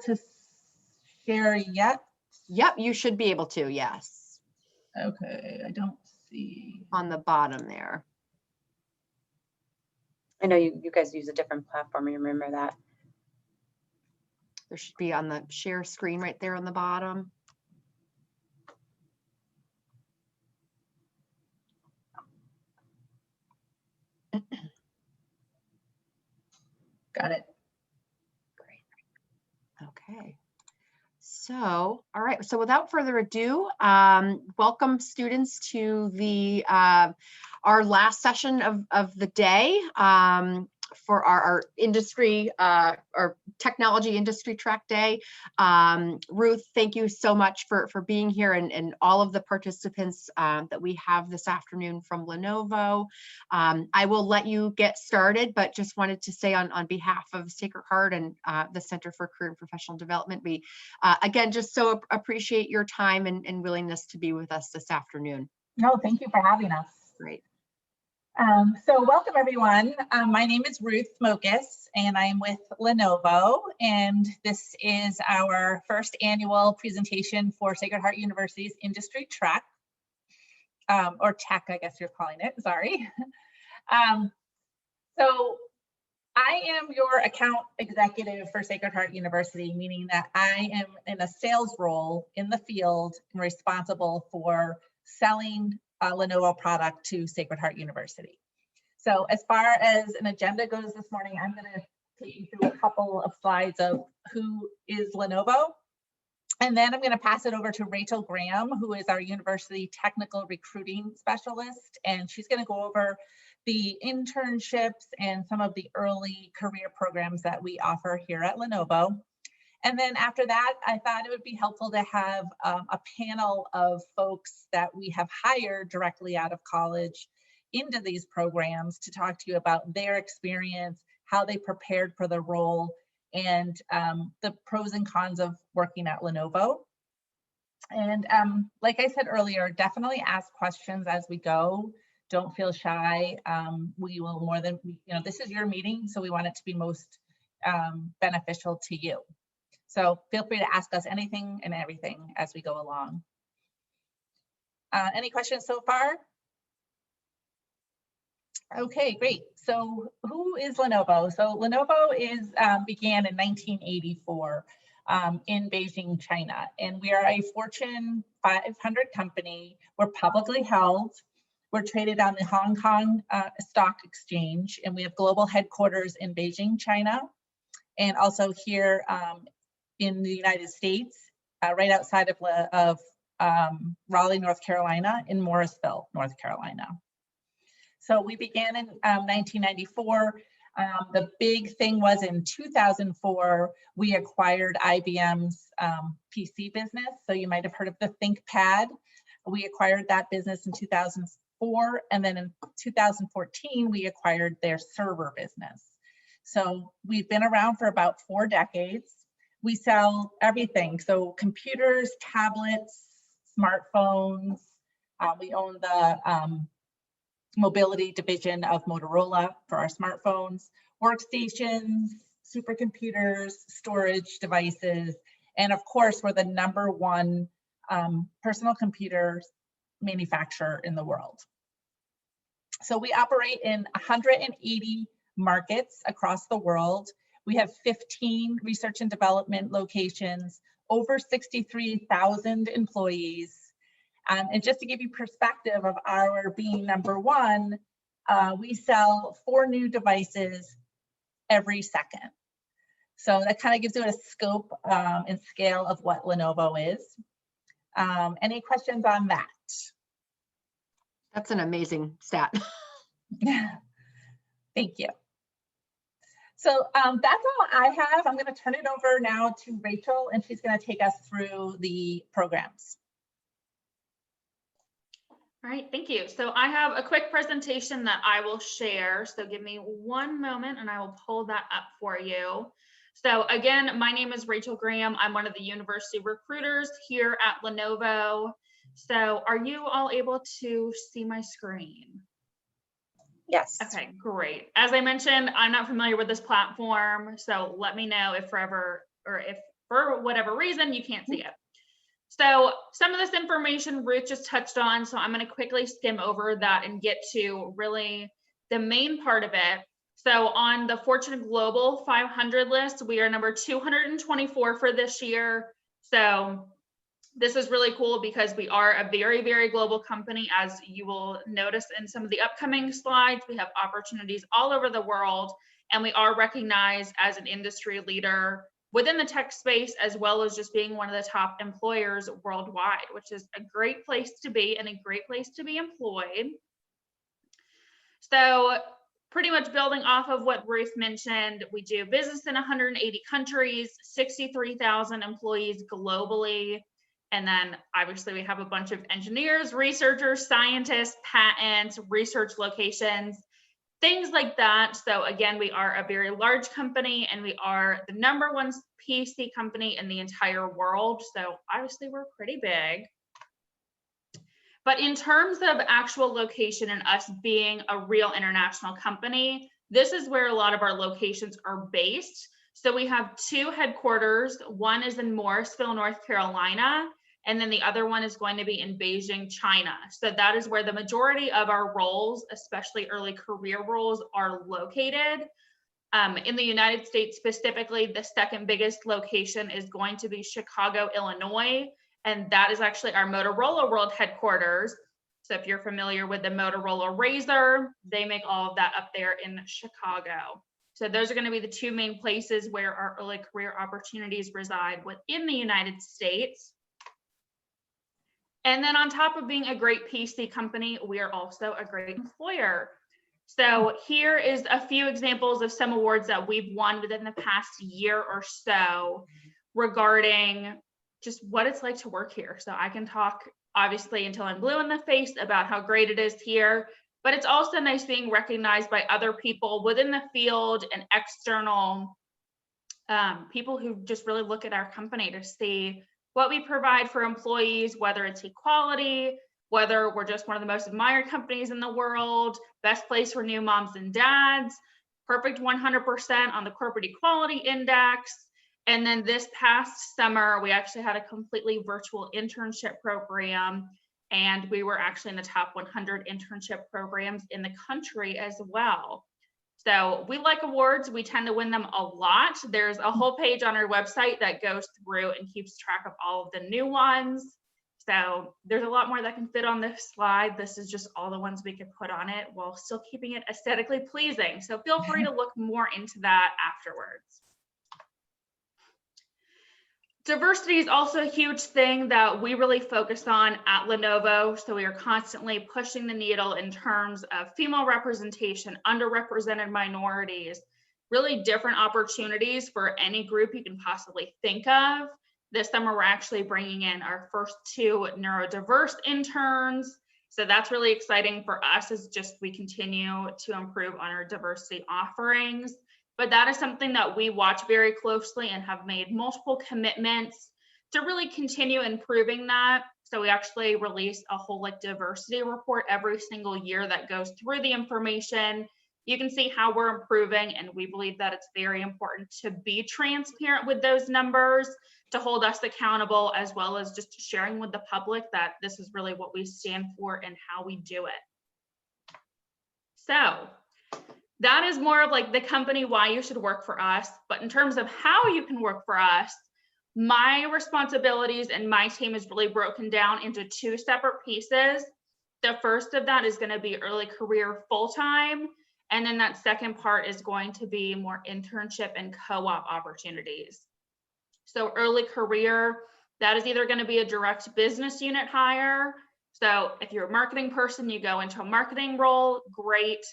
to share yet? Yep, you should be able to, yes. Okay, I don't see. On the bottom there. I know you guys use a different platform, you remember that. There should be on the share screen right there on the bottom. Got it. Great. Okay. So, all right. So without further adu, welcome students to the our last session of the day for our industry, our technology industry track day. Ruth, thank you so much for being here, and all of the participants that we have this afternoon from Lenovo. I will let you get started, but just wanted to say on behalf of Sacred Heart and the Center for Career and Professional Development, we again just so appreciate your time and willingness to be with us this afternoon. No, thank you for having us. Great. So welcome everyone. My name is Ruth Mokus and I'm with Lenovo, and this is our first annual presentation for Sacred Heart University's industry track, or tech, I guess you're calling it, sorry. So I am your account executive for Sacred Heart University, meaning that I am in a sales role in the field and responsible for selling a Lenovo product to Sacred Heart University. So as far as an agenda goes this morning, I'm going to take you through a couple of slides of who is Lenovo. And then I'm going to pass it over to Rachel Graham, who is our university technical recruiting specialist. And she's going to go over the internships and some of the early career programs that we offer here at Lenovo. And then after that, I thought it would be helpful to have a panel of folks that we have hired directly out of college into these programs to talk to you about their experience, how they prepared for the role, and the pros and cons of working at Lenovo. And like I said earlier, definitely ask questions as we go. Don't feel shy. We will more than, this is your meeting, so we want it to be most beneficial to you. So feel free to ask us anything and everything as we go along. Any questions so far? Okay, great. So who is Lenovo? So Lenovo began in 1984 in Beijing, China, and we are a Fortune 500 company. We're publicly held. We're traded on the Hong Kong Stock Exchange, and we have global headquarters in Beijing, China, and also here in the United States, right outside of Raleigh, North Carolina, in Morrisville, North Carolina. So we began in 1994. The big thing was in 2004, we acquired IBM's PC business. So you might have heard of the ThinkPad. We acquired that business in 2004. And then in 2014, we acquired their server business. So we've been around for about 4 decades. We sell everything. So computers, tablets, smartphones. We own the mobility division of Motorola for our smartphones, workstations, supercomputers, storage devices, and of course, we're the #1 personal computer manufacturer in the world. So we operate in 180 markets across the world. We have 15 research and development locations, over 63,000 employees. And just to give you perspective of our being #1, we sell 4 new devices every second. So that kind of gives you a scope and scale of what Lenovo is. Any questions on that? That's an amazing stat. Thank you. So that's all I have. I'm going to turn it over now to Rachel, and she's going to take us through the programs. All right, thank you. So I have a quick presentation that I will share. So give me one moment and I will pull that up for you. So again, my name is Rachel Graham. I'm one of the university recruiters here at Lenovo. So are you all able to see my screen? Yes. Okay, great. As I mentioned, I'm not familiar with this platform, so let me know if for whatever reason, you can't see it. So some of this information Ruth just touched on, so I'm going to quickly skim over that and get to really the main part of it. So on the Fortune Global 500 list, we are number 224 for this year. So this is really cool because we are a very, very global company. As you will notice in some of the upcoming slides, we have opportunities all over the world, and we are recognized as an industry leader within the tech space, as well as just being one of the top employers worldwide, which is a great place to be and a great place to be employed. So pretty much building off of what Ruth mentioned, we do business in 180 countries, 63,000 employees globally. And then obviously we have a bunch of engineers, researchers, scientists, patents, research locations, things like that. So again, we are a very large company, and we are the #1 PC company in the entire world. So obviously we're pretty big. But in terms of actual location and us being a real international company, this is where a lot of our locations are based. So we have 2 headquarters. One is in Morrisville, North Carolina, and then the other one is going to be in Beijing, China. So that is where the majority of our roles, especially early career roles, are located. In the United States specifically, the second biggest location is going to be Chicago, Illinois, and that is actually our Motorola World headquarters. So if you're familiar with the Motorola Razr, they make all of that up there in Chicago. So those are going to be the 2 main places where our early career opportunities reside within the United States. And then on top of being a great PC company, we are also a great employer. So here is a few examples of some awards that we've won within the past year or so regarding just what it's like to work here. So I can talk obviously until I'm blue in the face about how great it is here, but it's also nice being recognized by other people within the field and external people who just really look at our company to see what we provide for employees, whether it's equality, whether we're just one of the most admired companies in the world, best place for new moms and dads, perfect 100% on the corporate equality index. And then this past summer, we actually had a completely virtual internship program, and we were actually in the top 100 internship programs in the country as well. So we like awards. We tend to win them a lot. There's a whole page on our website that goes through and keeps track of all of the new ones. So there's a lot more that can fit on this slide. This is just all the ones we could put on it while still keeping it aesthetically pleasing. So feel free to look more into that afterwards. Diversity is also a huge thing that we really focus on at Lenovo. So we are constantly pushing the needle in terms of female representation, underrepresented minorities, really different opportunities for any group you can possibly think of. This summer, we're actually bringing in our first 2 neurodiverse interns. So that's really exciting for us as just we continue to improve on our diversity offerings. But that is something that we watch very closely and have made multiple commitments to really continue improving that. So we actually release a whole diversity report every single year that goes through the information. You can see how we're improving, and we believe that it's very important to be transparent with those numbers to hold us accountable, as well as just sharing with the public that this is really what we stand for and how we do it. So that is more of like the company, why you should work for us. But in terms of how you can work for us, my responsibilities and my team is really broken down into 2 separate pieces. The first of that is going to be early career full-time. And then that second part is going to be more internship and co-op opportunities. So early career, that is either going to be a direct business unit hire. So if you're a marketing person, you go into a marketing role, great.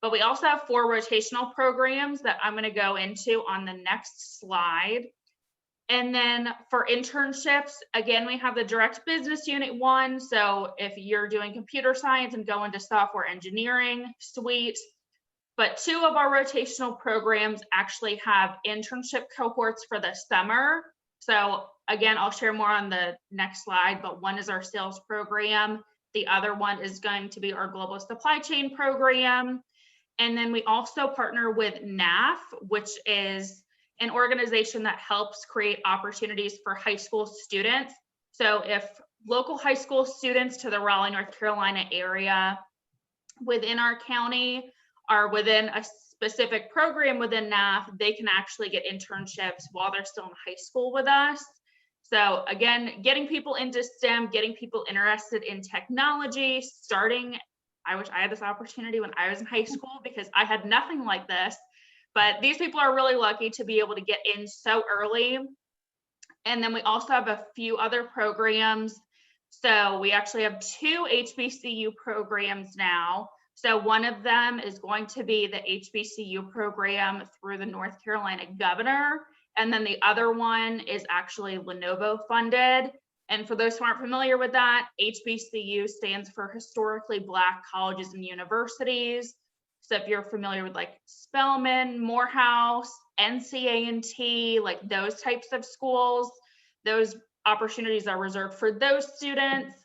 But we also have 4 rotational programs that I'm going to go into on the next slide. And then for internships, again, we have the direct business unit one. So if you're doing computer science and go into software engineering, sweet. But 2 of our rotational programs actually have internship cohorts for the summer. So again, I'll share more on the next slide, but one is our sales program. The other one is going to be our global supply chain program. And then we also partner with NAF, which is an organization that helps create opportunities for high school students. So if local high school students to the Raleigh, North Carolina area within our county are within a specific program within NAF, they can actually get internships while they're still in high school with us. So again, getting people into STEM, getting people interested in technology, starting, I wish I had this opportunity when I was in high school because I had nothing like this, but these people are really lucky to be able to get in so early. And then we also have a few other programs. So we actually have 2 HBCU programs now. So one of them is going to be the HBCU program through the North Carolina governor. And then the other one is actually Lenovo funded. And for those who aren't familiar with that, HBCU stands for Historically Black Colleges and Universities. So if you're familiar with like Spelman, Morehouse, NCA&T, like those types of schools, those opportunities are reserved for those students.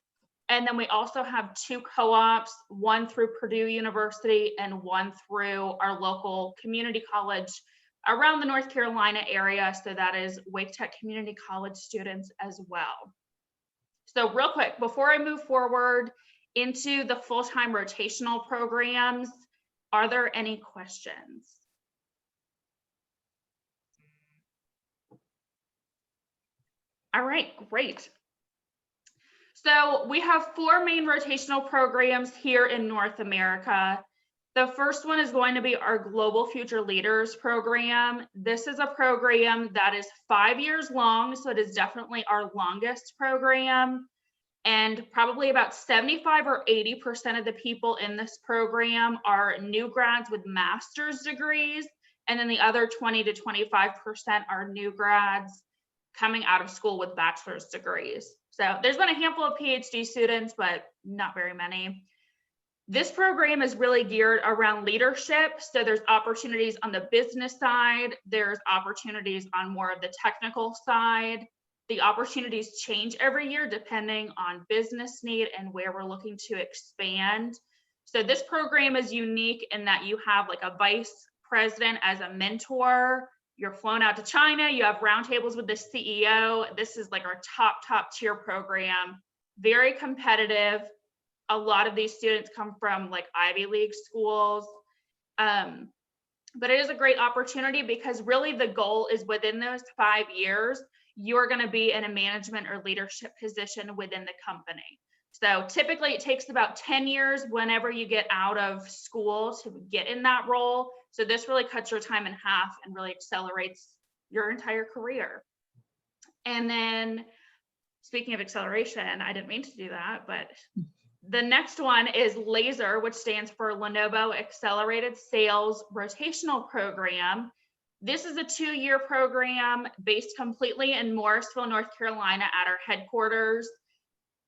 And then we also have 2 co-ops, one through Purdue University and one through our local community college around the North Carolina area. So that is Wake Tech Community College students as well. So real quick, before I move forward into the full-time rotational programs, are there any questions? All right, great. So we have 4 main rotational programs here in North America. The first one is going to be our Global Future Leaders program. This is a program that is 5 years long, so it is definitely our longest program. And probably about 75 or 80% of the people in this program are new grads with master's degrees. And then the other 20 to 25% are new grads coming out of school with bachelor's degrees. So there's been a handful of PhD students, but not very many. This program is really geared around leadership. So there's opportunities on the business side. There's opportunities on more of the technical side. The opportunities change every year depending on business need and where we're looking to expand. So this program is unique in that you have like a vice president as a mentor. You're flown out to China, you have roundtables with the CEO. This is like our top tier program, very competitive. A lot of these students come from like Ivy League schools. But it is a great opportunity because really the goal is within those 5 years, you're gonna be in a management or leadership position within the company. So typically it takes about 10 years whenever you get out of school to get in that role. So this really cuts your time in half and really accelerates your entire career. And then speaking of acceleration, I didn't mean to do that, but the next one is LASER, which stands for Lenovo Accelerated Sales Rotational Program. This is a 2-year program based completely in Morrisville, North Carolina at our headquarters.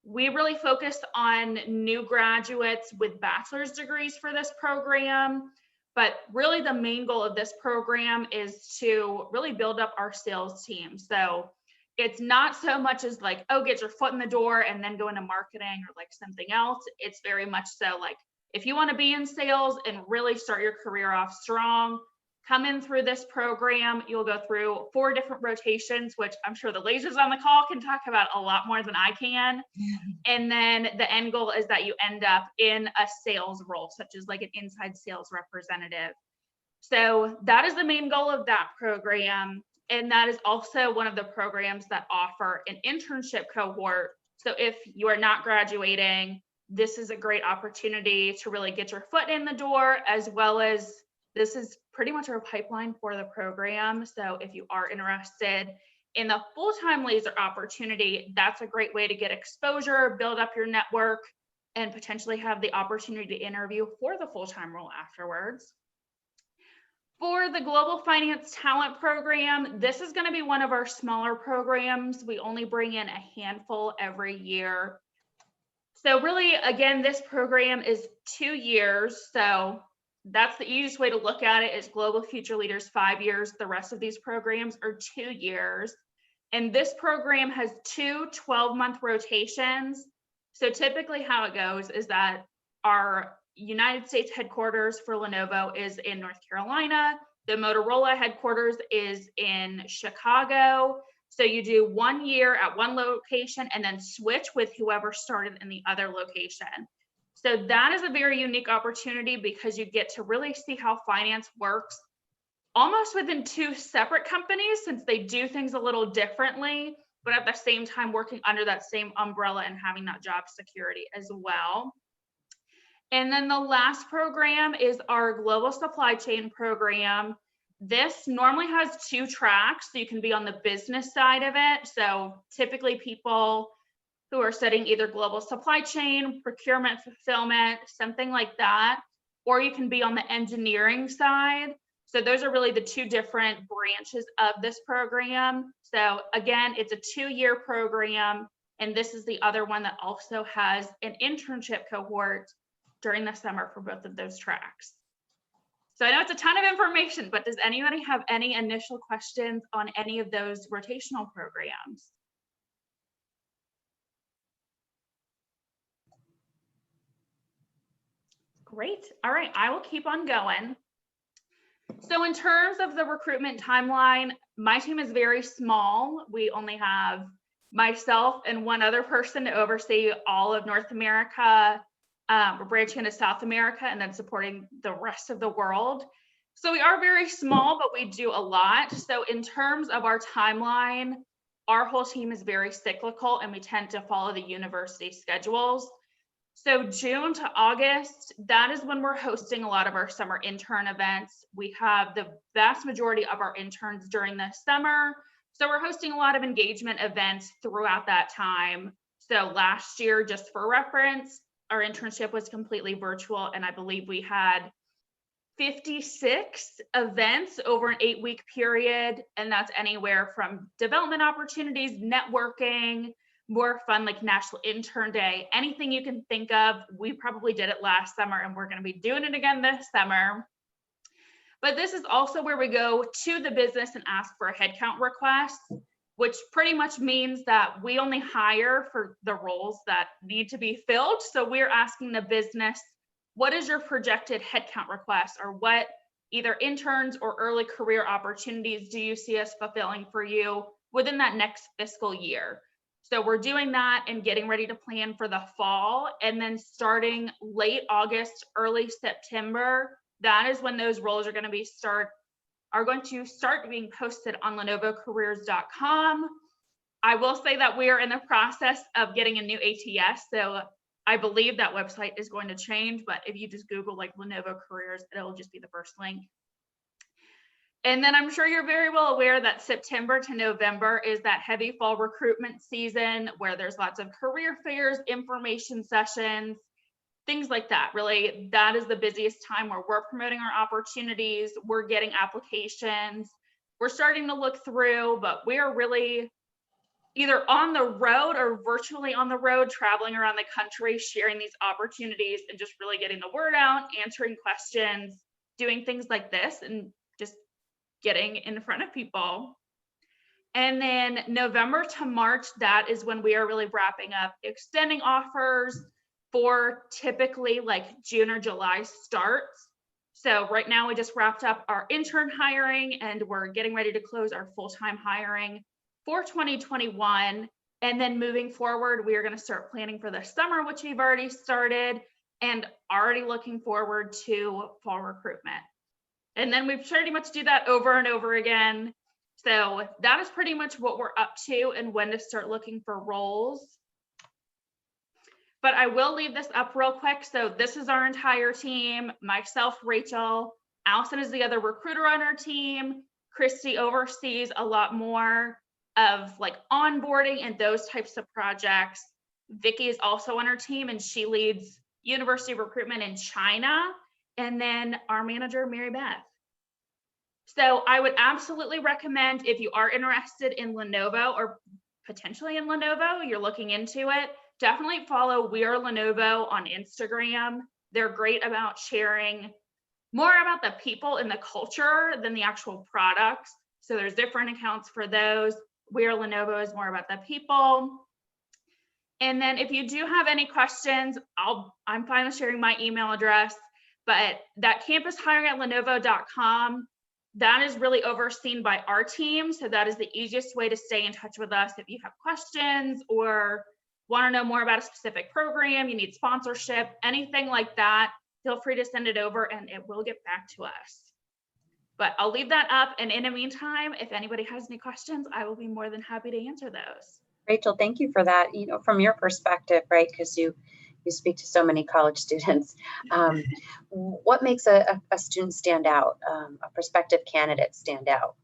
We really focused on new graduates with bachelor's degrees for this program, but really the main goal of this program is to really build up our sales team. So it's not so much as like, oh, get your foot in the door and then go into marketing or like something else. It's very much so like, if you want to be in sales and really start your career off strong, come in through this program. You'll go through 4 different rotations, which I'm sure the lasers on the call can talk about a lot more than I can. And then the end goal is that you end up in a sales role, such as like an inside sales representative. So that is the main goal of that program. And that is also one of the programs that offer an internship cohort. So if you are not graduating, this is a great opportunity to really get your foot in the door, as well as this is pretty much our pipeline for the program. So if you are interested in the full-time laser opportunity, that's a great way to get exposure, build up your network, and potentially have the opportunity to interview for the full-time role afterwards. For the Global Finance Talent Program, this is going to be one of our smaller programs. We only bring in a handful every year. So really, again, this program is 2 years. So that's the easiest way to look at it is Global Future Leaders 5 years. The rest of these programs are 2 years. And this program has 2 12-month rotations. So typically how it goes is that our United States headquarters for Lenovo is in North Carolina. The Motorola headquarters is in Chicago. So you do 1 year at one location and then switch with whoever started in the other location. So that is a very unique opportunity because you get to really see how finance works almost within two separate companies, since they do things a little differently, but at the same time working under that same umbrella and having that job security as well. And then the last program is our global supply chain program. This normally has 2 tracks, so you can be on the business side of it. So typically people who are studying either global supply chain, procurement, fulfillment, something like that, or you can be on the engineering side. So those are really the 2 different branches of this program. So again, it's a 2-year program, and this is the other one that also has an internship cohort during the summer for both of those tracks. So I know it's a ton of information, but does anybody have any initial questions on any of those rotational programs? Great. All right, I will keep on going. So in terms of the recruitment timeline, my team is very small. We only have myself and one other person to oversee all of North America. We're branching into South America and then supporting the rest of the world. So we are very small, but we do a lot. So in terms of our timeline, our whole team is very cyclical and we tend to follow the university schedules. So June to August, that is when we're hosting a lot of our summer intern events. We have the vast majority of our interns during the summer. So we're hosting a lot of engagement events throughout that time. So last year, just for reference, our internship was completely virtual, and I believe we had 56 events over an 8-week period. And that's anywhere from development opportunities, networking, more fun like National Intern Day, anything you can think of. We probably did it last summer and we're going to be doing it again this summer. But this is also where we go to the business and ask for a headcount request, which pretty much means that we only hire for the roles that need to be filled. So we're asking the business, what is your projected headcount request, or what either interns or early career opportunities do you see us fulfilling for you within that next fiscal year? So we're doing that and getting ready to plan for the fall, and then starting late August, early September, that is when those roles are going to start being posted on lenovocareers.com. I will say that we are in the process of getting a new ATS, so I believe that website is going to change, but if you just Google like Lenovo Careers, it'll just be the first link. And then I'm sure you're very well aware that September to November is that heavy fall recruitment season where there's lots of career fairs, information sessions, things like that. Really, that is the busiest time where we're promoting our opportunities, we're getting applications, we're starting to look through, but we are really either on the road or virtually on the road, traveling around the country, sharing these opportunities and just really getting the word out, answering questions, doing things like this, and just getting in front of people. And then November to March, that is when we are really wrapping up extending offers for typically like June or July starts. So right now we just wrapped up our intern hiring and we're getting ready to close our full-time hiring for 2021. And then moving forward, we are going to start planning for the summer, which we've already started, and already looking forward to fall recruitment. And then we pretty much do that over and over again. So that is pretty much what we're up to and when to start looking for roles. But I will leave this up real quick. So this is our entire team. Myself, Rachel, Allison is the other recruiter on our team. Christy oversees a lot more of like onboarding and those types of projects. Vicky is also on our team and she leads university recruitment in China. And then our manager, Mary Beth. So I would absolutely recommend, if you are interested in Lenovo or potentially in Lenovo, you're looking into it, definitely follow We Are Lenovo on Instagram. They're great about sharing more about the people and the culture than the actual products. So there's different accounts for those. We Are Lenovo is more about the people. And then if you do have any questions, I'm fine with sharing my email address, but that campus hiring at lenovo.com, that is really overseen by our team. So that is the easiest way to stay in touch with us if you have questions or want to know more about a specific program, you need sponsorship, anything like that, feel free to send it over and it will get back to us. But I'll leave that up. And in the meantime, if anybody has any questions, I will be more than happy to answer those. Rachel, thank you for that. You know, from your perspective, right, because you speak to so many college students, what makes a student stand out, a prospective candidate stand out?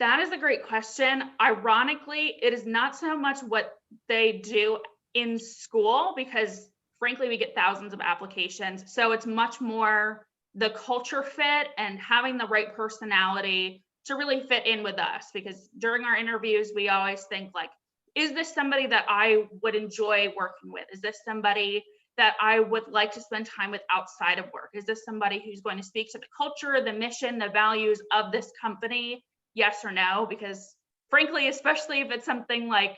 That is a great question. Ironically, it is not so much what they do in school, because frankly, we get thousands of applications. So it's much more the culture fit and having the right personality to really fit in with us. Because during our interviews, we always think like, is this somebody that I would enjoy working with? Is this somebody that I would like to spend time with outside of work? Is this somebody who's going to speak to the culture, the mission, the values of this company? Yes or no? Because frankly, especially if it's something like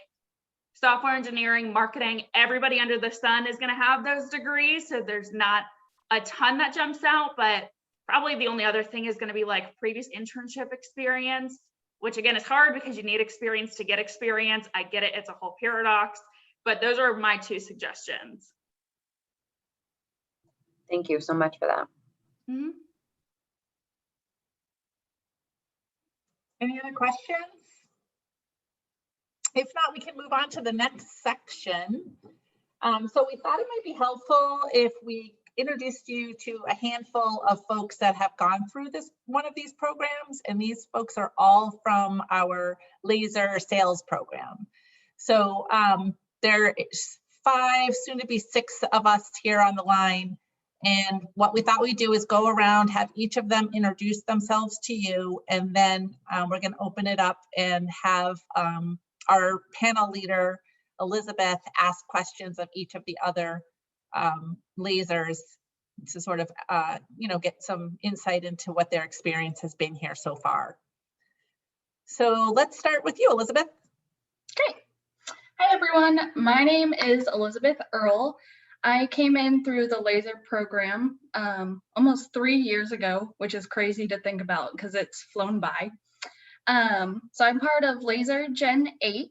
software engineering, marketing, everybody under the sun is going to have those degrees. So there's not a ton that jumps out, but probably the only other thing is going to be like previous internship experience, which again is hard because you need experience to get experience. I get it. It's a whole paradox, but those are my two suggestions. Thank you so much for that. Mm-hmm. Any other questions? If not, we can move on to the next section. So we thought it might be helpful if we introduced you to a handful of folks that have gone through one of these programs, and these folks are all from our laser sales program. So there is 5, soon to be 6 of us here on the line. And what we thought we'd do is go around, have each of them introduce themselves to you, and then we're going to open it up and have our panel leader, Elizabeth, ask questions of each of the other lasers to sort of, get some insight into what their experience has been here so far. So let's start with you, Elizabeth. Great. Hi, everyone. My name is Elizabeth Earle. I came in through the laser program almost 3 years ago, which is crazy to think about because it's flown by. So I'm part of Laser Gen 8.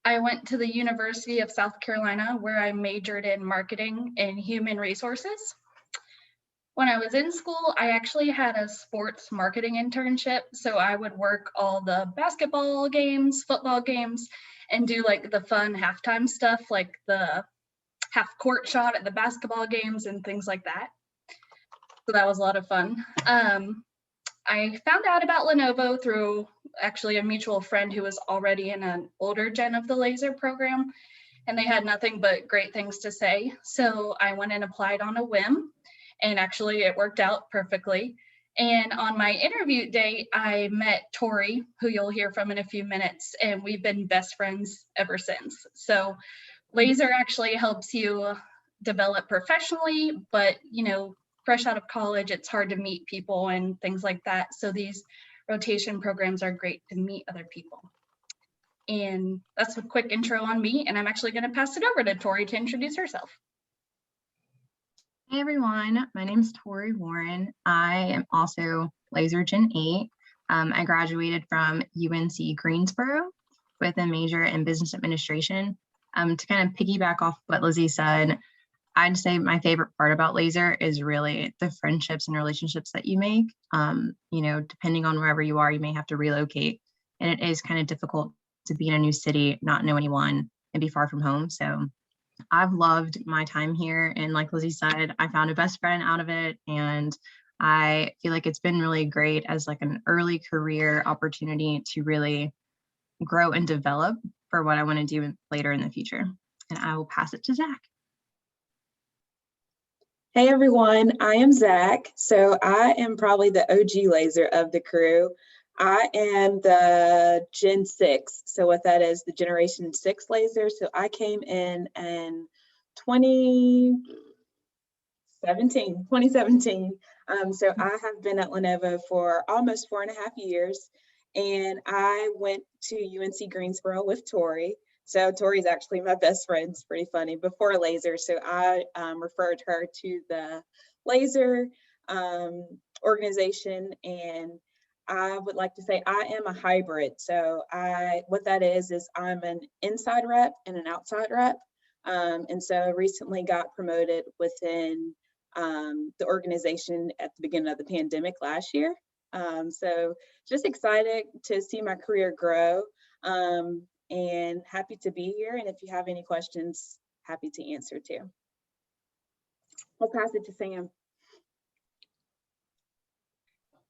I went to the University of South Carolina where I majored in marketing and human resources. When I was in school, I actually had a sports marketing internship. So I would work all the basketball games, football games, and do like the fun halftime stuff, like the half court shot at the basketball games and things like that. So that was a lot of fun. I found out about Lenovo through actually a mutual friend who was already in an older gen of the laser program, and they had nothing but great things to say. So I went and applied on a whim, and actually it worked out perfectly. And on my interview date, I met Tori, who you'll hear from in a few minutes, and we've been best friends ever since. So laser actually helps you develop professionally, but fresh out of college, it's hard to meet people and things like that. So these rotation programs are great to meet other people. And that's a quick intro on me, and I'm actually going to pass it over to Tori to introduce herself. Hey everyone, my name is Tori Warren. I am also Laser Gen 8. I graduated from UNC Greensboro with a major in business administration. To kind of piggyback off what Lizzie said, I'd say my favorite part about laser is really the friendships and relationships that you make. Depending on wherever you are, you may have to relocate, and it is kind of difficult to be in a new city, not know anyone, and be far from home. So I've loved my time here, and like Lizzie said, I found a best friend out of it, and I feel like it's been really great as like an early career opportunity to really grow and develop for what I want to do later in the future. And I will pass it to Zach. Hey everyone, I am Zach. So I am probably the OG laser of the crew. I am the Gen 6. So what that is, the Generation 6 laser. So I came in 2017. So I have been at Lenovo for almost 4.5 years. And I went to UNC Greensboro with Tori. So Tori's actually my best friend. It's pretty funny, before laser. So I referred her to the laser. organization, and I would like to say I am a hybrid. So what that is I'm an inside rep and an outside rep. And so I recently got promoted within the organization at the beginning of the pandemic last year. So just excited to see my career grow, and happy to be here. And if you have any questions, happy to answer too. I'll pass it to Sam.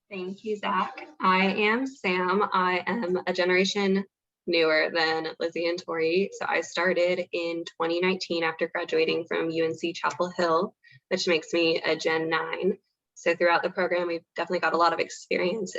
Thank you, Zach. I am Sam. I am a generation newer than Lizzie and Tori. So I started in 2019 after graduating from UNC Chapel Hill, which makes me a Gen 9. So throughout the program, we've definitely got a lot of experience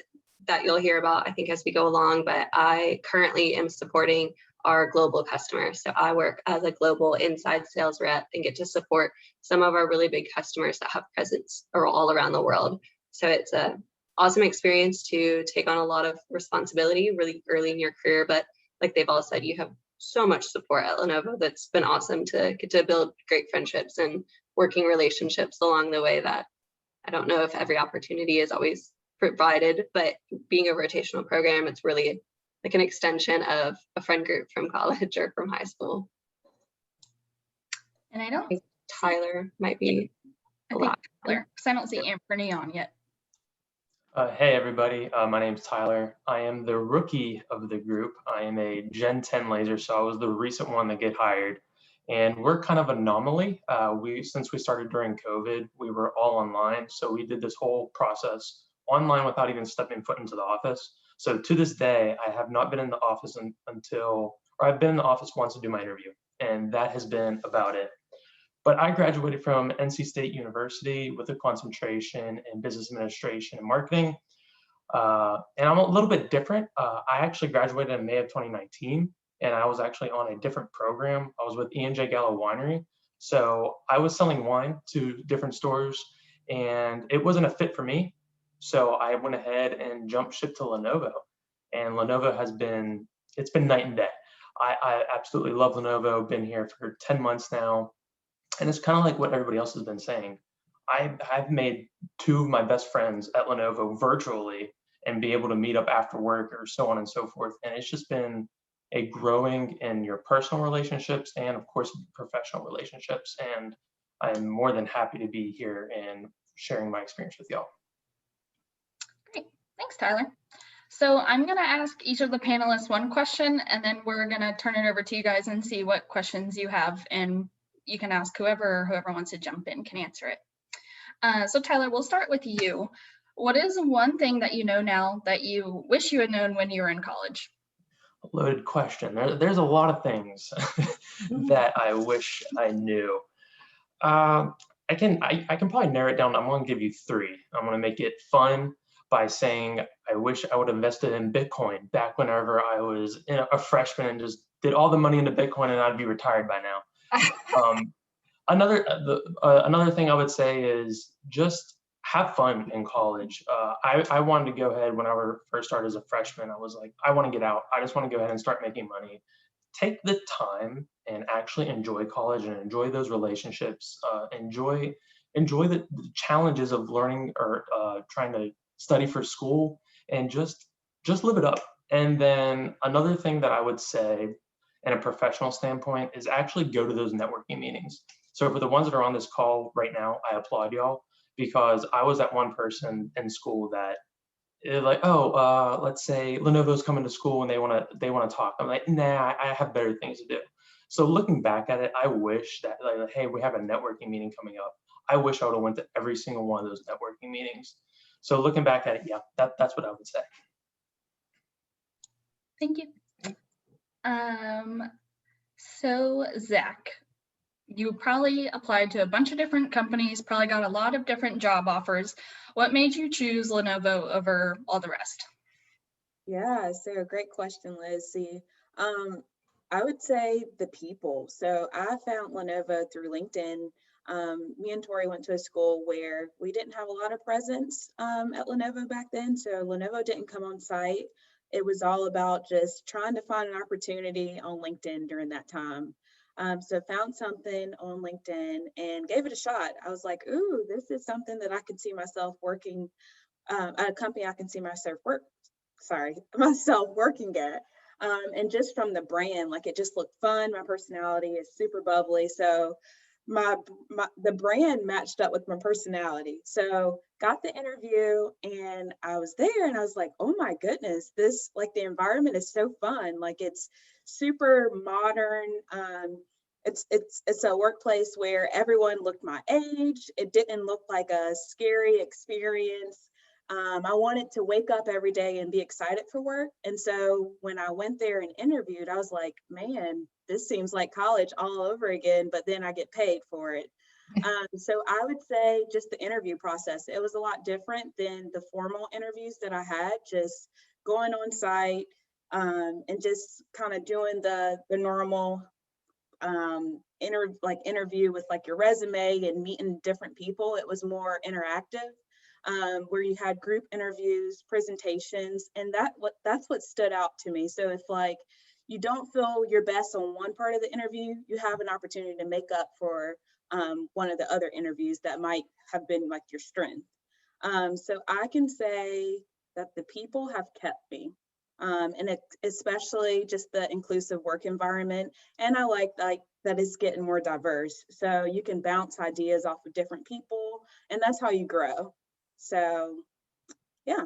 that you'll hear about, I think, as we go along. But I currently am supporting our global customers. So I work as a global inside sales rep and get to support some of our really big customers that have presence all around the world. So it's a awesome experience to take on a lot of responsibility really early in your career, but like they've all said, you have so much support at Lenovo that's been awesome to get to build great friendships and working relationships along the way that I don't know if every opportunity is always provided, but being a rotational program, it's really like an extension of a friend group from college or from high school. And I don't think Tyler might be I think Tyler, because I don't see Amber on yet. Hey everybody, my name's Tyler. I am the rookie of the group. I am a Gen 10 laser, so I was the recent one to get hired. And we're kind of an anomaly. Since we started during COVID, we were all online. So we did this whole process online without even stepping foot into the office. So to this day, I have not been in the office I've been in the office once to do my interview, and that has been about it. But I graduated from NC State University with a concentration in business administration and marketing. And I'm a little bit different. I actually graduated in May of 2019, and I was actually on a different program. I was with E&J Gallo Winery. So I was selling wine to different stores, and it wasn't a fit for me. So I went ahead and jumped ship to Lenovo. And Lenovo it's been night and day. I absolutely love Lenovo, been here for 10 months now. And it's kind of like what everybody else has been saying. I've made two of my best friends at Lenovo virtually and be able to meet up after work or so on and so forth. And it's just been a growing in your personal relationships and of course, professional relationships. And I'm more than happy to be here and sharing my experience with y'all. Great, thanks, Tyler. So I'm gonna ask each of the panelists one question, and then we're gonna turn it over to you guys and see what questions you have, and you can ask whoever wants to jump in can answer it. So Tyler, we'll start with you. What is one thing that you know now that you wish you had known when you were in college? Loaded question. There's a lot of things that I wish I knew. I can probably narrow it down. I'm going to give you three. I'm going to make it fun by saying I wish I would have invested in Bitcoin back whenever I was a freshman and just did all the money into Bitcoin, and I'd be retired by now. Another thing I would say is just have fun in college. I wanted to go ahead when I first started as a freshman. I was like, I want to get out. I just want to go ahead and start making money. Take the time and actually enjoy college and enjoy those relationships. Enjoy the challenges of learning or trying to study for school, and just live it up. And then another thing that I would say in a professional standpoint is actually go to those networking meetings. So for the ones that are on this call right now, I applaud y'all, because I was that one person in school that like, let's say Lenovo's coming to school and they want to talk. I'm like, nah, I have better things to do. So looking back at it, I wish that like, hey, we have a networking meeting coming up. I wish I would have went to every single one of those networking meetings. So looking back at it, yeah, that's what I would say. Thank you. So Zach, you probably applied to a bunch of different companies, probably got a lot of different job offers. What made you choose Lenovo over all the rest? Yeah, so great question, Liz. I would say the people. So I found Lenovo through LinkedIn. Me and Tori went to a school where we didn't have a lot of presence at Lenovo back then. So Lenovo didn't come on site. It was all about just trying to find an opportunity on LinkedIn during that time. So found something on LinkedIn and gave it a shot. I was like, ooh, this is something that I could see myself working at a company I can see myself working at. And just from the brand, like it just looked fun. My personality is super bubbly. So the brand matched up with my personality. So got the interview and I was there and I was like, oh my goodness, this, like, the environment is so fun. Like, it's super modern. It's a workplace where everyone looked my age. It didn't look like a scary experience. I wanted to wake up every day and be excited for work. And so when I went there and interviewed, I was like, man, this seems like college all over again, but then I get paid for it. So I would say just the interview process, it was a lot different than the formal interviews that I had, just going on site and just kind of doing the normal interview with like your resume and meeting different people. It was more interactive. Where you had group interviews, presentations, and that's what stood out to me. So if like you don't feel your best on one part of the interview, you have an opportunity to make up for one of the other interviews that might have been like your strength. So I can say that the people have kept me, and especially just the inclusive work environment. And I like that it's getting more diverse. So you can bounce ideas off of different people, and that's how you grow. So, yeah.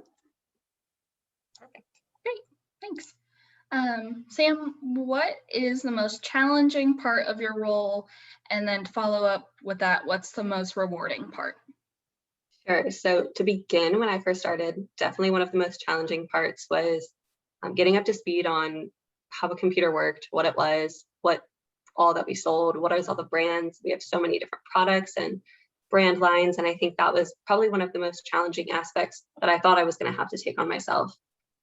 Perfect. Great, thanks. Sam, what is the most challenging part of your role? And then to follow up with that, what's the most rewarding part? Sure. So to begin, when I first started, definitely one of the most challenging parts was getting up to speed on how a computer worked, what it was, what all that we sold, what is all the brands. We have so many different products and brand lines. And I think that was probably one of the most challenging aspects that I thought I was going to have to take on myself.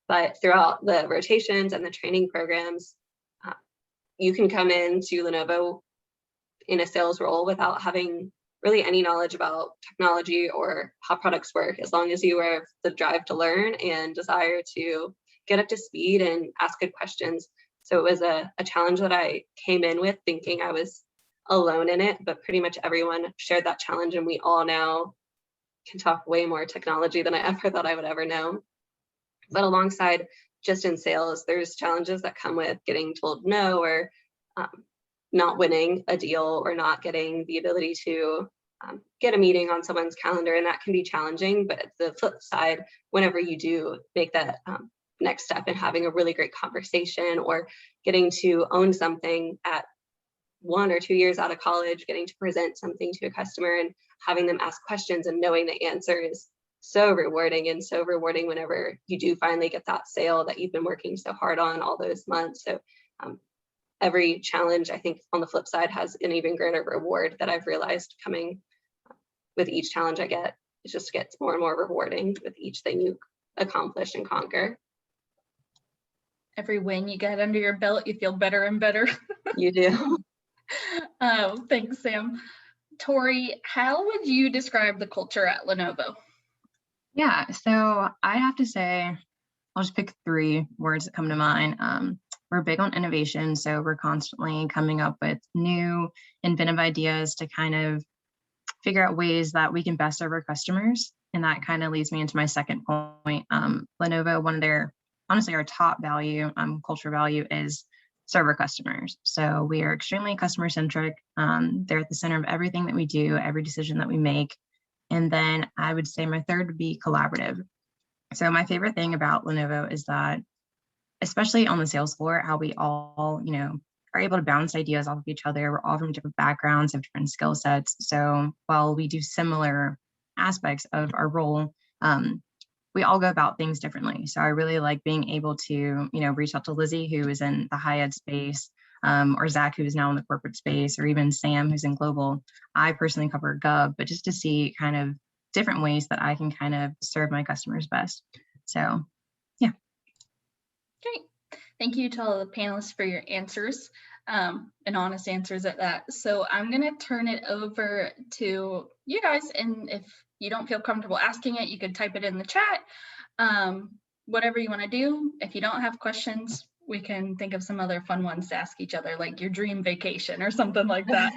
But throughout the rotations and the training programs, you can come into Lenovo in a sales role without having really any knowledge about technology or how products work, as long as you have the drive to learn and desire to get up to speed and ask good questions. So it was a challenge that I came in with thinking I was alone in it, but pretty much everyone shared that challenge, and we all now can talk way more technology than I ever thought I would ever know. But alongside just in sales, there's challenges that come with getting told no, or not winning a deal, or not getting the ability to get a meeting on someone's calendar, and that can be challenging. But the flip side, whenever you do make that next step in having a really great conversation, or getting to own something at 1 or 2 years out of college, getting to present something to a customer and having them ask questions and knowing the answer is so rewarding, and so rewarding whenever you do finally get that sale that you've been working so hard on all those months. So every challenge, I think, on the flip side, has an even greater reward that I've realized coming with each challenge I get. It just gets more and more rewarding with each thing you accomplish and conquer. Every win you get under your belt, you feel better and better. You do. Thanks, Sam. Tori, how would you describe the culture at Lenovo? Yeah, so I have to say, I'll just pick 3 words that come to mind. We're big on innovation, so we're constantly coming up with new inventive ideas to kind of figure out ways that we can best serve our customers. And that kind of leads me into my second point. Lenovo, one of their, honestly, our top value, culture value is serve our customers. So we are extremely customer centric. They're at the center of everything that we do, every decision that we make. And then I would say my third would be collaborative. So my favorite thing about Lenovo is that, especially on the sales floor, how we all, are able to bounce ideas off of each other. We're all from different backgrounds, have different skill sets. So while we do similar aspects of our role, we all go about things differently. So I really like being able to, reach out to Lizzie, who is in the high ed space, or Zach, who is now in the corporate space, or even Sam, who's in global. I personally cover Gov, but just to see kind of different ways that I can kind of serve my customers best. So, yeah. Great. Thank you to all the panelists for your answers, and honest answers at that. So I'm going to turn it over to you guys. And if you don't feel comfortable asking it, you could type it in the chat. Whatever you want to do. If you don't have questions, we can think of some other fun ones to ask each other, like your dream vacation or something like that.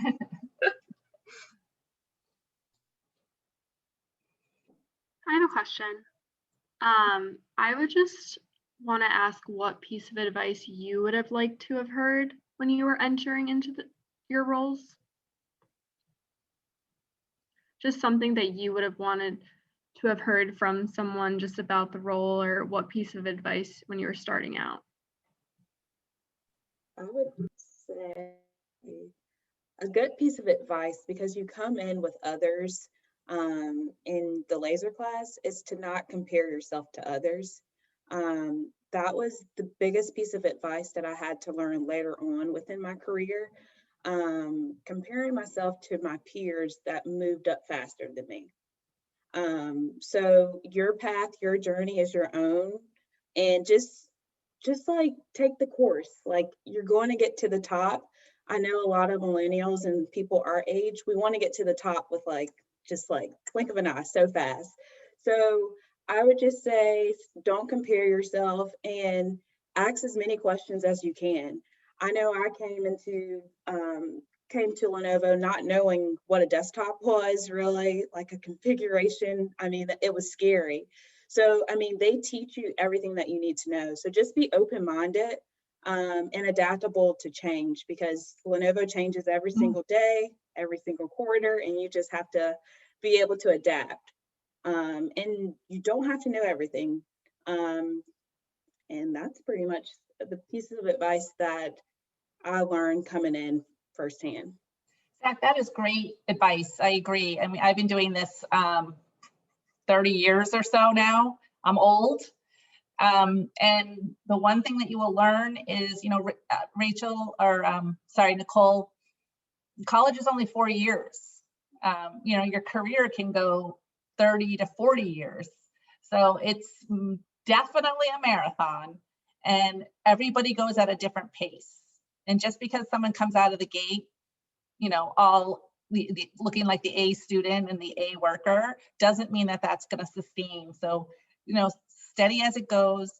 I have a question. I would just want to ask what piece of advice you would have liked to have heard when you were entering into your roles. Just something that you would have wanted to have heard from someone just about the role, or what piece of advice when you were starting out. I would say a good piece of advice, because you come in with others in the laser class, is to not compare yourself to others. That was the biggest piece of advice that I had to learn later on within my career. Comparing myself to my peers that moved up faster than me. So your path, your journey is your own, and just like take the course. Like, you're going to get to the top. I know a lot of millennials and people our age, we want to get to the top with just like blink of an eye, so fast. So I would just say, don't compare yourself and ask as many questions as you can. I know I came to Lenovo not knowing what a desktop was, really, like a configuration. I mean, it was scary. So, I mean, they teach you everything that you need to know. So just be open-minded and adaptable to change, because Lenovo changes every single day, every single quarter, and you just have to be able to adapt. And you don't have to know everything. And that's pretty much the pieces of advice that I learned coming in firsthand. Zach, that is great advice. I agree. I mean, I've been doing this 30 years or so now. I'm old. And the one thing that you will learn is, Nicole, college is only 4 years. Your career can go 30 to 40 years. So it's definitely a marathon, and everybody goes at a different pace. And just because someone comes out of the gate, all looking like the A student and the A worker, doesn't mean that that's going to sustain. So, steady as it goes.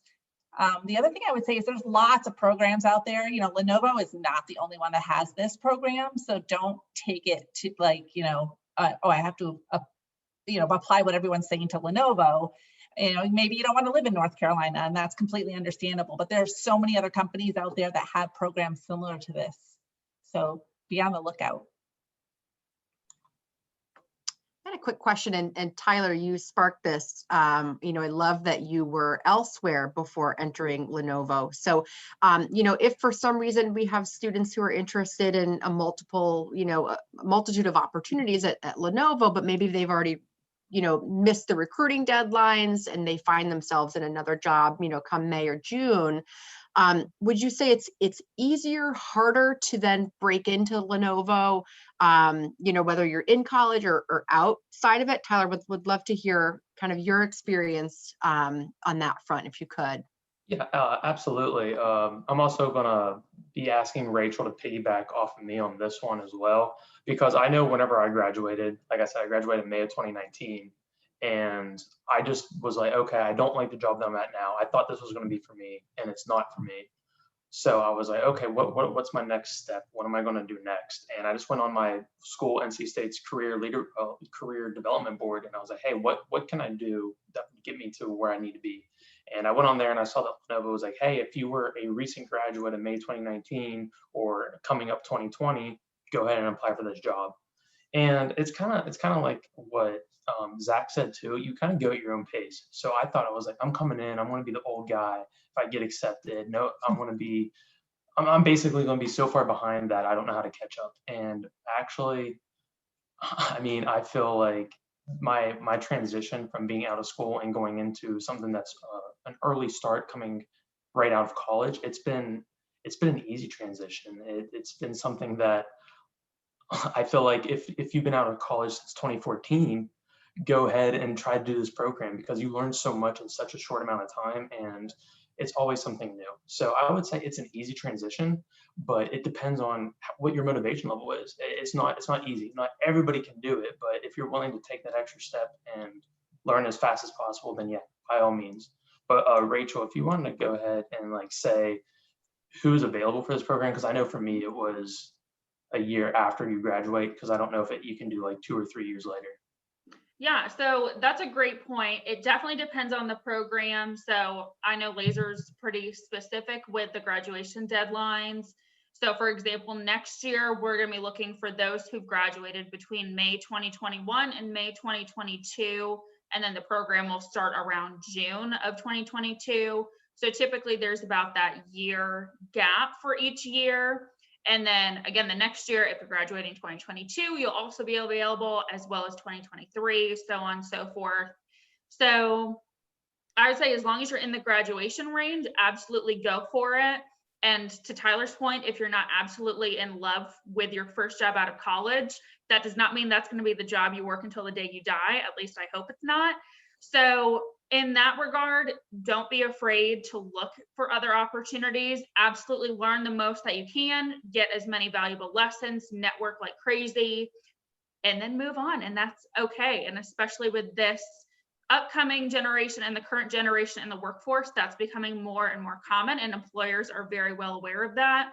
The other thing I would say is there's lots of programs out there. Lenovo is not the only one that has this program. So don't take it to I have to, apply what everyone's saying to Lenovo. Maybe you don't want to live in North Carolina, and that's completely understandable. But there are so many other companies out there that have programs similar to this. So be on the lookout. I had a quick question, and Tyler, you sparked this. I love that you were elsewhere before entering Lenovo. So, if for some reason we have students who are interested in a multitude of opportunities at Lenovo, but maybe they've already, missed the recruiting deadlines and they find themselves in another job, come May or June. Would you say it's easier, harder to then break into Lenovo, whether you're in college or outside of it? Tyler, would love to hear kind of your experience on that front, if you could. Yeah, absolutely. I'm also going to be asking Rachel to piggyback off of me on this one as well, because I know whenever I graduated, like I said, I graduated in May of 2019. And I just was like, okay, I don't like the job that I'm at now. I thought this was going to be for me, and it's not for me. So I was like, okay, what's my next step? What am I going to do next? And I just went on my school, NC State's career development board, and I was like, hey, what can I do that would get me to where I need to be? And I went on there and I saw that Lenovo was like, hey, if you were a recent graduate in May 2019 or coming up 2020, go ahead and apply for this job. And it's kind of like what Zach said too. You kind of go at your own pace. So I thought, I was like, I'm coming in. I'm going to be the old guy if I get accepted. No, I'm basically going to be so far behind that I don't know how to catch up. And actually, I mean, I feel like my transition from being out of school and going into something that's an early start, coming right out of college, it's been an easy transition. It's been something that I feel like if you've been out of college since 2014, go ahead and try to do this program, because you learn so much in such a short amount of time, and it's always something new. So I would say it's an easy transition, but it depends on what your motivation level is. It's not easy. Not everybody can do it, but if you're willing to take that extra step and learn as fast as possible, then yeah, by all means. But Rachel, if you wanted to go ahead and say who's available for this program? Because I know for me, it was a year after you graduate, because I don't know if you can do like 2 or 3 years later. Yeah, so that's a great point. It definitely depends on the program. So I know laser's pretty specific with the graduation deadlines. So for example, next year, we're going to be looking for those who've graduated between May 2021 and May 2022. And then the program will start around June of 2022. So typically there's about that year gap for each year. And then again, the next year, if you're graduating 2022, you'll also be available, as well as 2023, so on and so forth. So I would say as long as you're in the graduation range, absolutely go for it. And to Tyler's point, if you're not absolutely in love with your first job out of college, that does not mean that's going to be the job you work until the day you die. At least I hope it's not. So in that regard, don't be afraid to look for other opportunities. Absolutely learn the most that you can, get as many valuable lessons, network like crazy, and then move on. And that's okay. And especially with this upcoming generation and the current generation in the workforce, that's becoming more and more common, and employers are very well aware of that.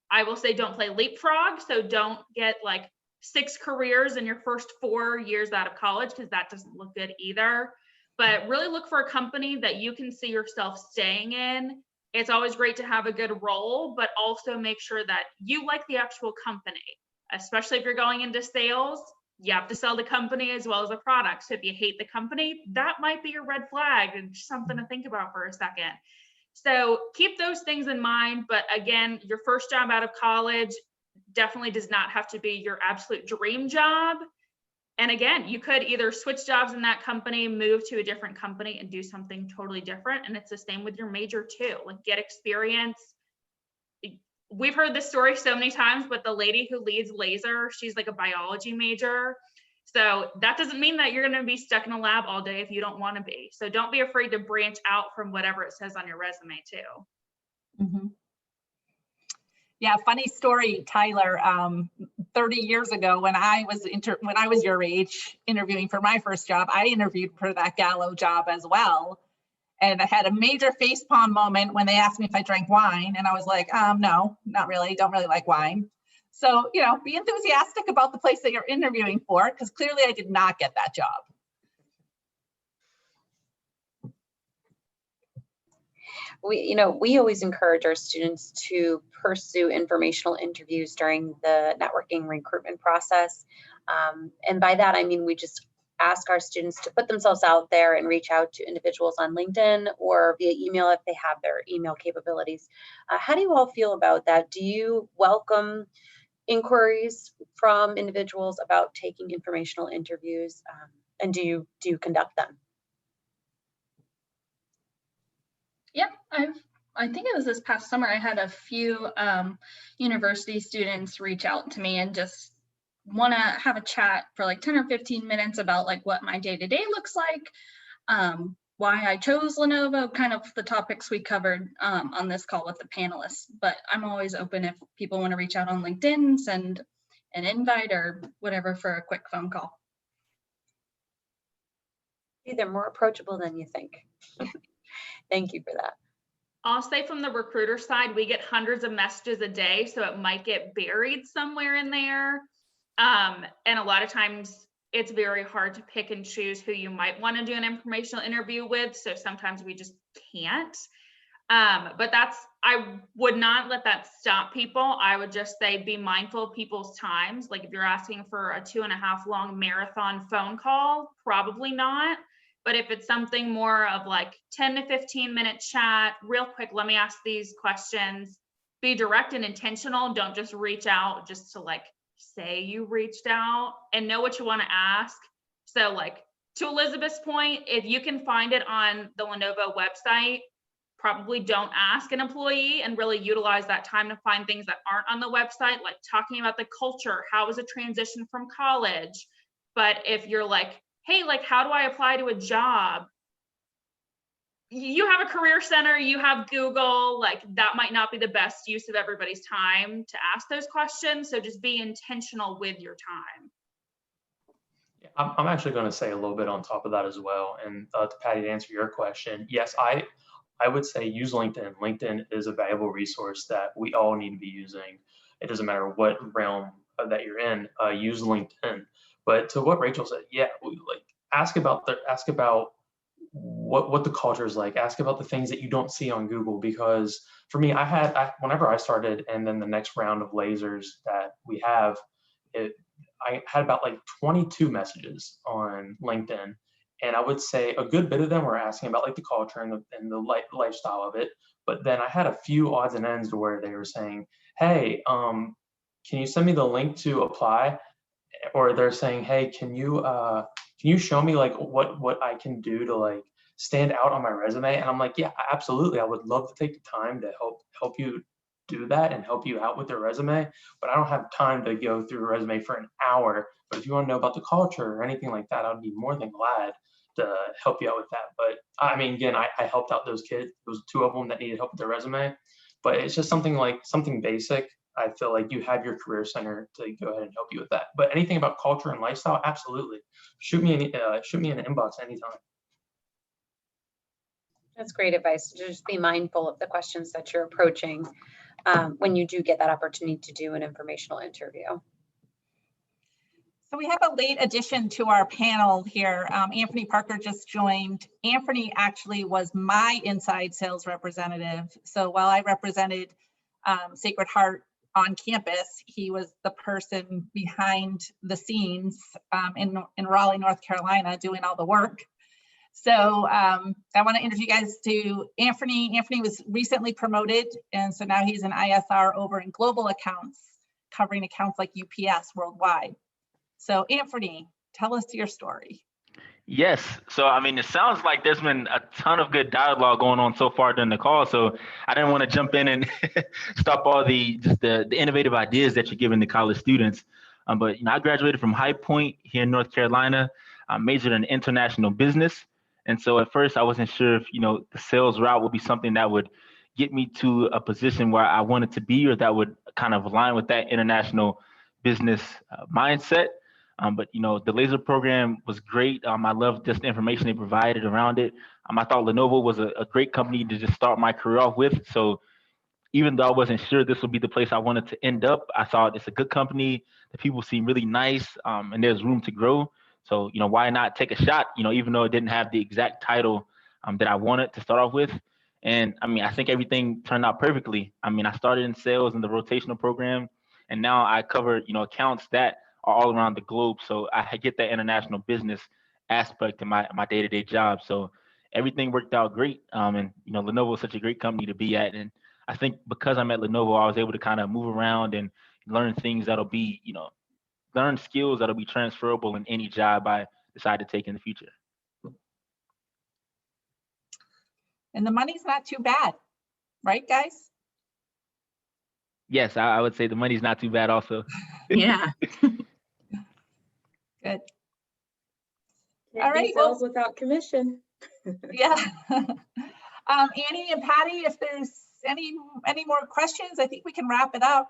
I will say don't play leapfrog. So don't get like 6 careers in your first 4 years out of college, because that doesn't look good either. But really look for a company that you can see yourself staying in. It's always great to have a good role, but also make sure that you like the actual company, especially if you're going into sales. You have to sell the company as well as the product. So if you hate the company, that might be your red flag and something to think about for a second. So keep those things in mind. But again, your first job out of college definitely does not have to be your absolute dream job. And again, you could either switch jobs in that company, move to a different company and do something totally different. And it's the same with your major too, like get experience. We've heard this story so many times, but the lady who leads laser, she's like a biology major. So that doesn't mean that you're going to be stuck in a lab all day if you don't want to be. So don't be afraid to branch out from whatever it says on your resume too. Mm-hmm. Yeah, funny story, Tyler. 30 years ago, when I was your age, interviewing for my first job, I interviewed for that Gallo job as well. And I had a major facepalm moment when they asked me if I drank wine, and I was like, no, not really. Don't really like wine. So, be enthusiastic about the place that you're interviewing for, because clearly I did not get that job. We always encourage our students to pursue informational interviews during the networking recruitment process. And by that, I mean, we just ask our students to put themselves out there and reach out to individuals on LinkedIn or via email if they have their email capabilities. How do you all feel about that? Do you welcome inquiries from individuals about taking informational interviews? And do you conduct them? Yep, I think it was this past summer, I had a few university students reach out to me and just want to have a chat for like 10 or 15 minutes about like what my day-to-day looks like, why I chose Lenovo, kind of the topics we covered on this call with the panelists. But I'm always open if people want to reach out on LinkedIn, send an invite or whatever for a quick phone call. They're more approachable than you think. Thank you for that. I'll say from the recruiter side, we get hundreds of messages a day, so it might get buried somewhere in there. And a lot of times it's very hard to pick and choose who you might want to do an informational interview with. So sometimes we just can't. But I would not let that stop people. I would just say be mindful of people's times. Like if you're asking for a 2.5 long marathon phone call, probably not. But if it's something more of like 10 to 15 minute chat, real quick, let me ask these questions, be direct and intentional. Don't just reach out just to like say you reached out, and know what you want to ask. So like to Elizabeth's point, if you can find it on the Lenovo website, probably don't ask an employee and really utilize that time to find things that aren't on the website, like talking about the culture, how was a transition from college. But if you're like, hey, like, how do I apply to a job? You have a career center, you have Google, like that might not be the best use of everybody's time to ask those questions. So just be intentional with your time. Yeah, I'm actually going to say a little bit on top of that as well. And to Patty, to answer your question, yes, I I would say use LinkedIn. LinkedIn is a valuable resource that we all need to be using. It doesn't matter what realm that you're in, use LinkedIn. But to what Rachel said, yeah, ask about what the culture is like. Ask about the things that you don't see on Google, because for me, whenever I started, and then the next round of lasers that we have, I had about like 22 messages on LinkedIn. And I would say a good bit of them were asking about like the culture and the lifestyle of it. But then I had a few odds and ends where they were saying, hey, can you send me the link to apply? Or they're saying, hey, can you show me like what I can do to like stand out on my resume? And I'm like, yeah, absolutely. I would love to take the time to help you do that and help you out with your resume, but I don't have time to go through a resume for an hour. But if you want to know about the culture or anything like that, I'd be more than glad to help you out with that. But I mean, again, I helped out those kids. There was 2 of them that needed help with their resume, but it's just something basic. I feel like you have your career center to go ahead and help you with that. But anything about culture and lifestyle, absolutely. Shoot me an inbox anytime. That's great advice. Just be mindful of the questions that you're approaching when you do get that opportunity to do an informational interview. So we have a late addition to our panel here. Anthony Parker just joined. Anthony actually was my inside sales representative. So while I represented Sacred Heart on campus, he was the person behind the scenes in Raleigh, North Carolina, doing all the work. So I want to introduce you guys to Anthony. Anthony was recently promoted, and so now he's an ISR over in global accounts, covering accounts like UPS worldwide. So Anthony, tell us your story. Yes. So, I mean, it sounds like there's been a ton of good dialogue going on so far during the call. So I didn't want to jump in and stop all the innovative ideas that you're giving the college students. But I graduated from High Point here in North Carolina. I majored in international business. And so at first I wasn't sure if, the sales route would be something that would get me to a position where I wanted to be, or that would kind of align with that international business mindset. But the laser program was great. I loved just the information they provided around it. I thought Lenovo was a great company to just start my career off with. So even though I wasn't sure this would be the place I wanted to end up, I thought it's a good company. The people seem really nice, and there's room to grow. So why not take a shot? Even though it didn't have the exact title that I wanted to start off with. And I mean, I think everything turned out perfectly. I mean, I started in sales in the rotational program, and now I cover accounts that are all around the globe. So I get that international business aspect to my day-to-day job. So everything worked out great. And Lenovo is such a great company to be at. And I think because I'm at Lenovo, I was able to kind of move around and learn things that'll be, learn skills that'll be transferable in any job I decide to take in the future. And the money's not too bad, right, guys? Yes, I would say the money's not too bad also. Yeah. Good. All right. Sales without commission. Yeah. Annie and Patty, if there's any more questions, I think we can wrap it up.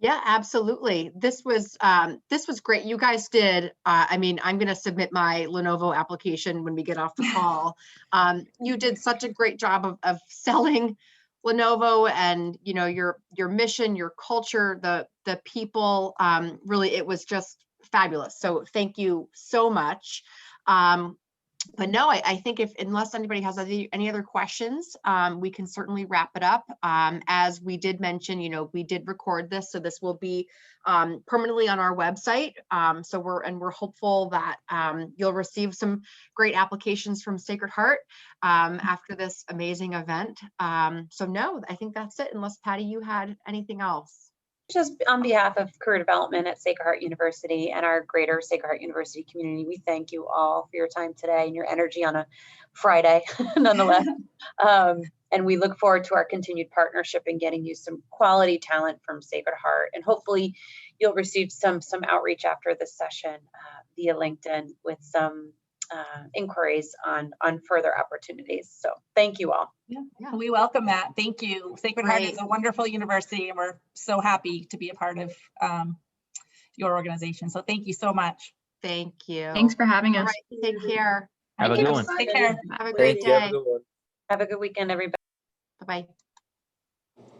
Yeah, absolutely. This was great. You guys did. I mean, I'm going to submit my Lenovo application when we get off the call. You did such a great job of selling Lenovo, and your mission, your culture, the people. Really, it was just fabulous. So thank you so much. But no, I think unless anybody has any other questions, we can certainly wrap it up. As we did mention, we did record this, so this will be permanently on our website. So we're hopeful that you'll receive some great applications from Sacred Heart after this amazing event. So no, I think that's it. Unless Patty, you had anything else. Just on behalf of career development at Sacred Heart University and our greater Sacred Heart University community, we thank you all for your time today and your energy on a Friday, nonetheless. And we look forward to our continued partnership in getting you some quality talent from Sacred Heart. And hopefully you'll receive some outreach after this session via LinkedIn with some inquiries on further opportunities. So thank you all. Yeah, we welcome that. Thank you. Sacred Heart is a wonderful university, and we're so happy to be a part of your organization. So thank you so much. Thank you. Thanks for having us. All right, take care. Have a good one. Take care. Have a great day. Have a good weekend, everybody. Bye-bye.